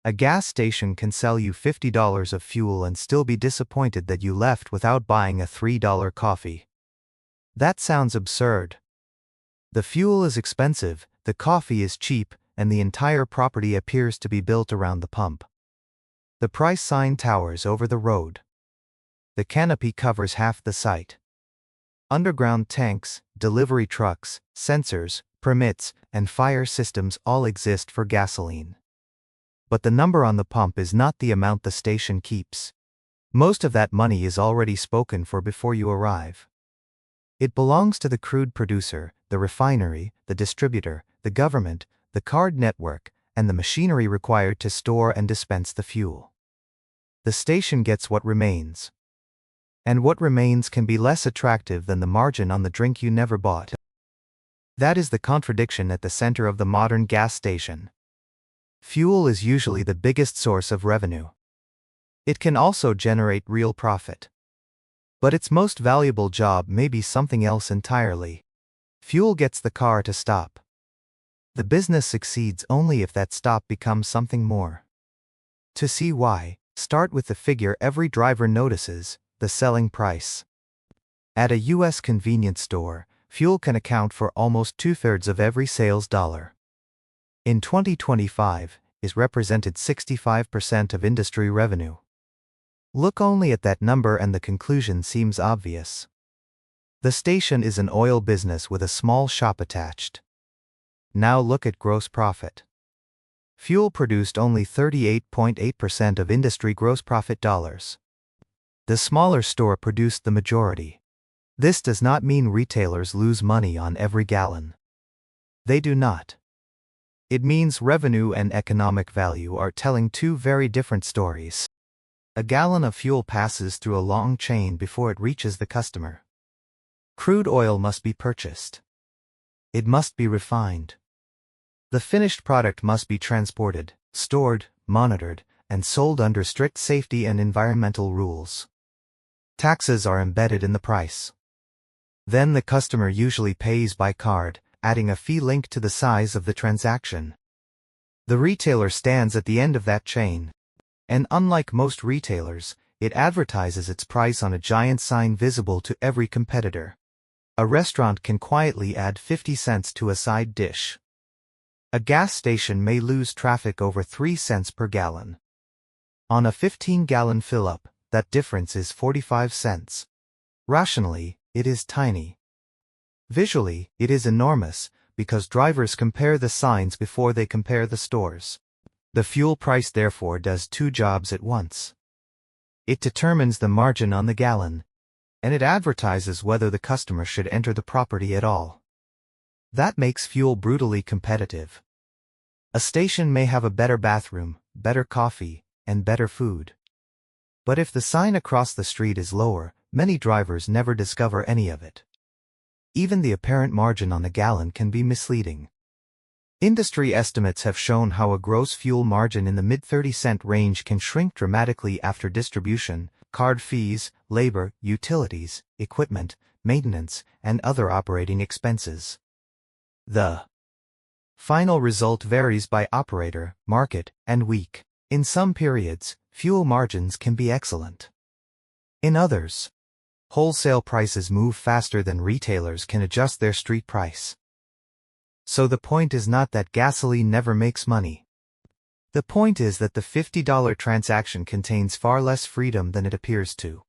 A gas station can sell you $50 of fuel and still be disappointed that you left without buying a $3 coffee. That sounds absurd. The fuel is expensive, the coffee is cheap, and the entire property appears to be built around the pump. The price sign towers over the road. The canopy covers half the site. Underground tanks, delivery trucks, sensors, permits, and fire systems all exist for gasoline. But the number on the pump is not the amount the station keeps. Most of that money is already spoken for before you arrive. It belongs to the crude producer, the refinery, the distributor, the government, the card network, and the machinery required to store and dispense the fuel. The station gets what remains. And what remains can be less attractive than the margin on the drink you never bought. That is the contradiction at the center of the modern gas station. Fuel is usually the biggest source of revenue. It can also generate real profit. But its most valuable job may be something else entirely. Fuel gets the car to stop. The business succeeds only if that stop becomes something more. To see why, start with the figure every driver notices, the selling price. At a U.S. convenience store, fuel can account for almost 2/3 of every sales dollar. In 2025, it represented 65% of industry revenue. Look only at that number and the conclusion seems obvious. The station is an oil business with a small shop attached. Now look at gross profit. Fuel produced only 38.8% of industry gross profit dollars. The smaller store produced the majority. This does not mean retailers lose money on every gallon. They do not. It means revenue and economic value are telling two very different stories. A gallon of fuel passes through a long chain before it reaches the customer. Crude oil must be purchased. It must be refined. The finished product must be transported, stored, monitored, and sold under strict safety and environmental rules. Taxes are embedded in the price. Then the customer usually pays by card, adding a fee linked to the size of the transaction. The retailer stands at the end of that chain. And unlike most retailers, it advertises its price on a giant sign visible to every competitor. A restaurant can quietly add 50 cents to a side dish. A gas station may lose traffic over 3 cents per gallon. On a 15-gallon fill-up, that difference is 45 cents. Rationally, it is tiny. Visually, it is enormous, because drivers compare the signs before they compare the stores. The fuel price therefore does two jobs at once. It determines the margin on the gallon, and it advertises whether the customer should enter the property at all. That makes fuel brutally competitive. A station may have a better bathroom, better coffee, and better food. But if the sign across the street is lower, many drivers never discover any of it. Even the apparent margin on a gallon can be misleading. Industry estimates have shown how a gross fuel margin in the mid-30-cent range can shrink dramatically after distribution, card fees, labor, utilities, equipment, maintenance, and other operating expenses. The final result varies by operator, market, and week. In some periods, fuel margins can be excellent. In others, wholesale prices move faster than retailers can adjust their street price. So the point is not that gasoline never makes money. The point is that the $50 transaction contains far less freedom than it appears to.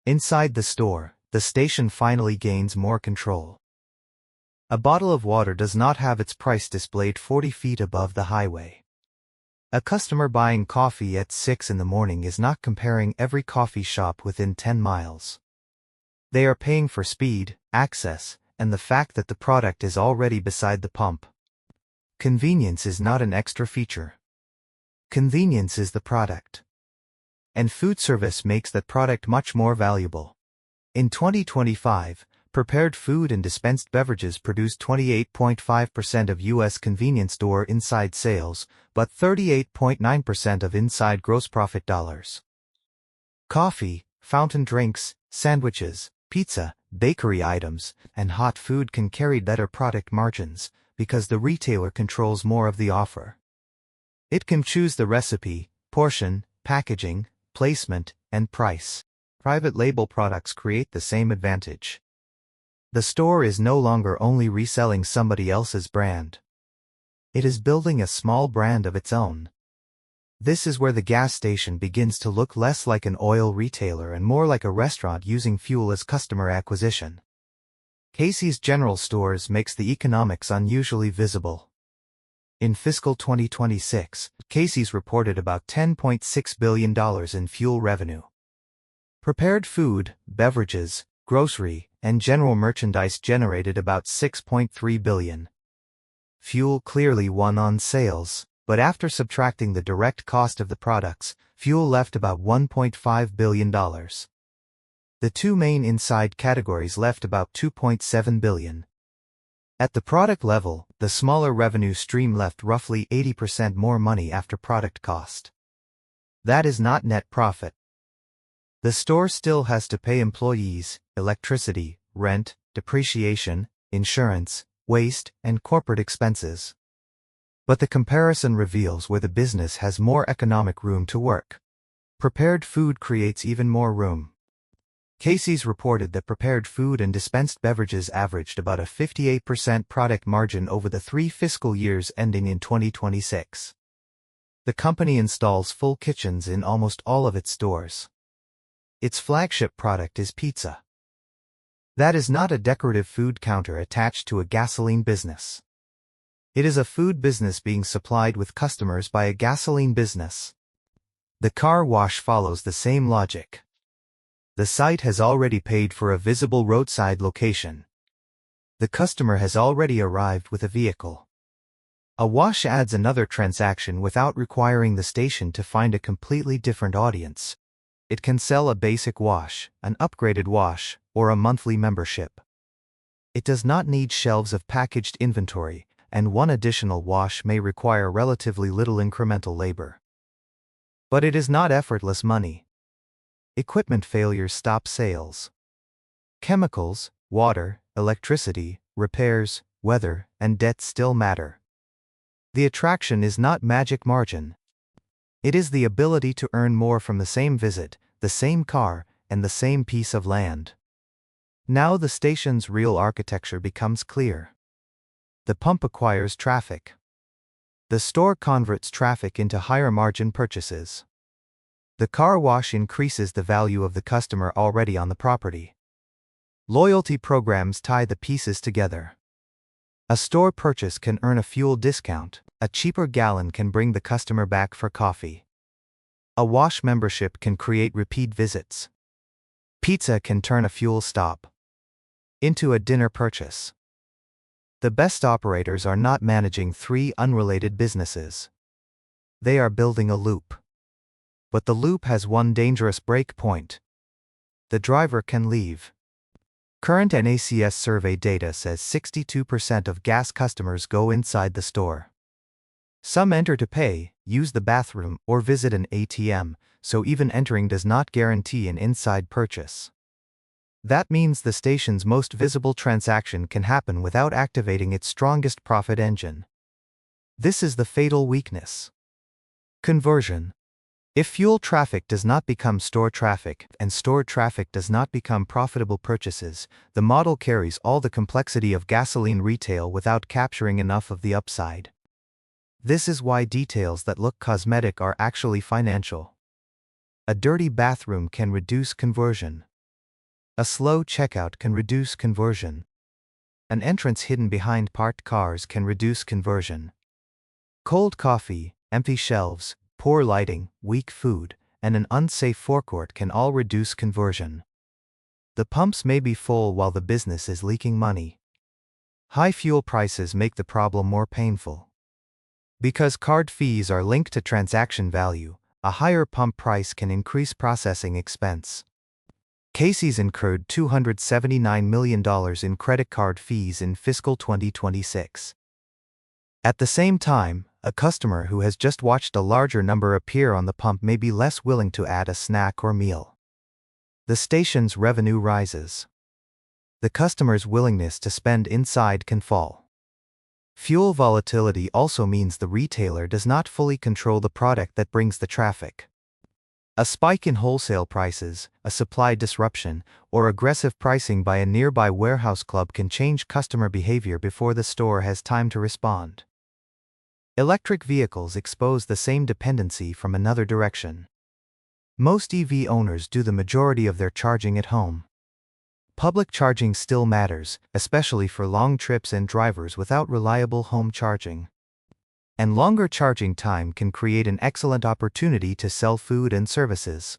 Inside the store, the station finally gains more control. A bottle of water does not have its price displayed 40 feet above the highway. A customer buying coffee at 6 in the morning is not comparing every coffee shop within 10 miles. They are paying for speed, access, and the fact that the product is already beside the pump. Convenience is not an extra feature. Convenience is the product. And food service makes that product much more valuable. In 2025, prepared food and dispensed beverages produced 28.5% of U.S. convenience store inside sales, but 38.9% of inside gross profit dollars. Coffee, fountain drinks, sandwiches, pizza, bakery items, and hot food can carry better product margins, because the retailer controls more of the offer. It can choose the recipe, portion, packaging, placement, and price. Private label products create the same advantage. The store is no longer only reselling somebody else's brand. It is building a small brand of its own. This is where the gas station begins to look less like an oil retailer and more like a restaurant using fuel as customer acquisition. Casey's General Stores makes the economics unusually visible. In fiscal 2026, Casey's reported about $10.6 billion in fuel revenue. Prepared food, beverages, grocery, and general merchandise generated about $6.3 billion. Fuel clearly won on sales, but after subtracting the direct cost of the products, fuel left about $1.5 billion. The two main inside categories left about $2.7 billion. At the product level, the smaller revenue stream left roughly 80% more money after product cost. That is not net profit. The store still has to pay employees, electricity, rent, depreciation, insurance, waste, and corporate expenses. But the comparison reveals where the business has more economic room to work. Prepared food creates even more room. Casey's reported that prepared food and dispensed beverages averaged about a 58% product margin over the 3 fiscal years ending in 2026. The company installs full kitchens in almost all of its stores. Its flagship product is pizza. That is not a decorative food counter attached to a gasoline business. It is a food business being supplied with customers by a gasoline business. The car wash follows the same logic. The site has already paid for a visible roadside location. The customer has already arrived with a vehicle. A wash adds another transaction without requiring the station to find a completely different audience. It can sell a basic wash, an upgraded wash, or a monthly membership. It does not need shelves of packaged inventory, and one additional wash may require relatively little incremental labor. But it is not effortless money. Equipment failures stop sales. Chemicals, water, electricity, repairs, weather, and debt still matter. The attraction is not magic margin. It is the ability to earn more from the same visit, the same car, and the same piece of land. Now the station's real architecture becomes clear. The pump acquires traffic. The store converts traffic into higher margin purchases. The car wash increases the value of the customer already on the property. Loyalty programs tie the pieces together. A store purchase can earn a fuel discount, a cheaper gallon can bring the customer back for coffee. A wash membership can create repeat visits. Pizza can turn a fuel stop into a dinner purchase. The best operators are not managing 3 unrelated businesses. They are building a loop. But the loop has one dangerous break point. The driver can leave. Current NACS survey data says 62% of gas customers go inside the store. Some enter to pay, use the bathroom, or visit an ATM, so even entering does not guarantee an inside purchase. That means the station's most visible transaction can happen without activating its strongest profit engine. This is the fatal weakness. Conversion. If fuel traffic does not become store traffic, and store traffic does not become profitable purchases, the model carries all the complexity of gasoline retail without capturing enough of the upside. This is why details that look cosmetic are actually financial. A dirty bathroom can reduce conversion. A slow checkout can reduce conversion. An entrance hidden behind parked cars can reduce conversion. Cold coffee, empty shelves, poor lighting, weak food, and an unsafe forecourt can all reduce conversion. The pumps may be full while the business is leaking money. High fuel prices make the problem more painful. Because card fees are linked to transaction value, a higher pump price can increase processing expense. Casey's incurred $279 million in credit card fees in fiscal 2026. At the same time, a customer who has just watched a larger number appear on the pump may be less willing to add a snack or meal. The station's revenue rises. The customer's willingness to spend inside can fall. Fuel volatility also means the retailer does not fully control the product that brings the traffic. A spike in wholesale prices, a supply disruption, or aggressive pricing by a nearby warehouse club can change customer behavior before the store has time to respond. Electric vehicles expose the same dependency from another direction. Most EV owners do the majority of their charging at home. Public charging still matters, especially for long trips and drivers without reliable home charging. And longer charging time can create an excellent opportunity to sell food and services.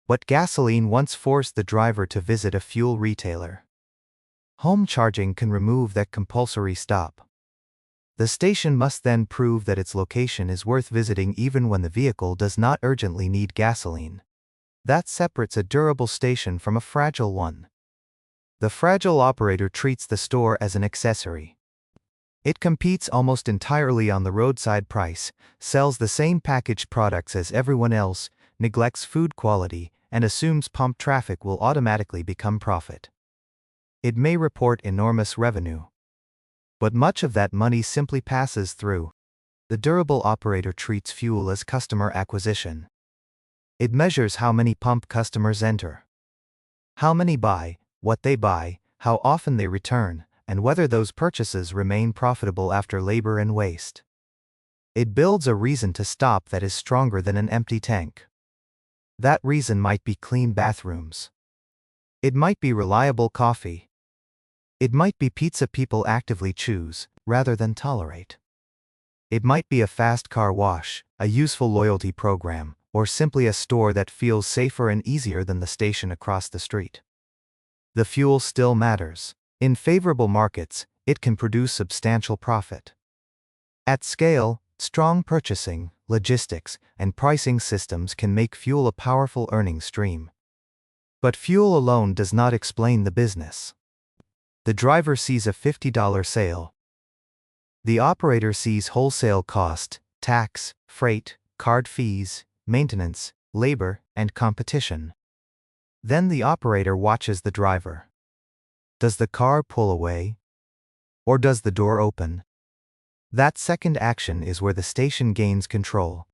But gasoline once forced the driver to visit a fuel retailer. Home charging can remove that compulsory stop. The station must then prove that its location is worth visiting even when the vehicle does not urgently need gasoline. That separates a durable station from a fragile one. The fragile operator treats the store as an accessory. It competes almost entirely on the roadside price, sells the same packaged products as everyone else, neglects food quality, and assumes pump traffic will automatically become profit. It may report enormous revenue, but much of that money simply passes through. The durable operator treats fuel as customer acquisition. It measures how many pump customers enter, how many buy, what they buy, how often they return, and whether those purchases remain profitable after labor and waste. It builds a reason to stop that is stronger than an empty tank. That reason might be clean bathrooms. It might be reliable coffee. It might be pizza people actively choose, rather than tolerate. It might be a fast car wash, a useful loyalty program, or simply a store that feels safer and easier than the station across the street. The fuel still matters. In favorable markets, it can produce substantial profit. At scale, strong purchasing, logistics, and pricing systems can make fuel a powerful earning stream. But fuel alone does not explain the business. The driver sees a $50 sale. The operator sees wholesale cost, tax, freight, card fees, maintenance, labor, and competition. Then the operator watches the driver. Does the car pull away? Or does the door open? That second action is where the station gains control.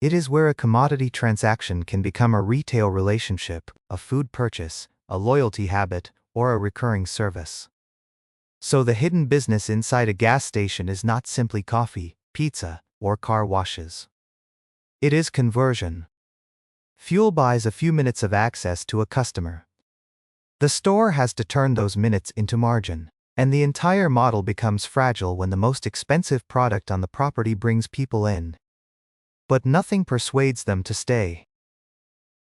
It is where a commodity transaction can become a retail relationship, a food purchase, a loyalty habit, or a recurring service. So the hidden business inside a gas station is not simply coffee, pizza, or car washes. It is conversion. Fuel buys a few minutes of access to a customer. The store has to turn those minutes into margin, and the entire model becomes fragile when the most expensive product on the property brings people in. But nothing persuades them to stay.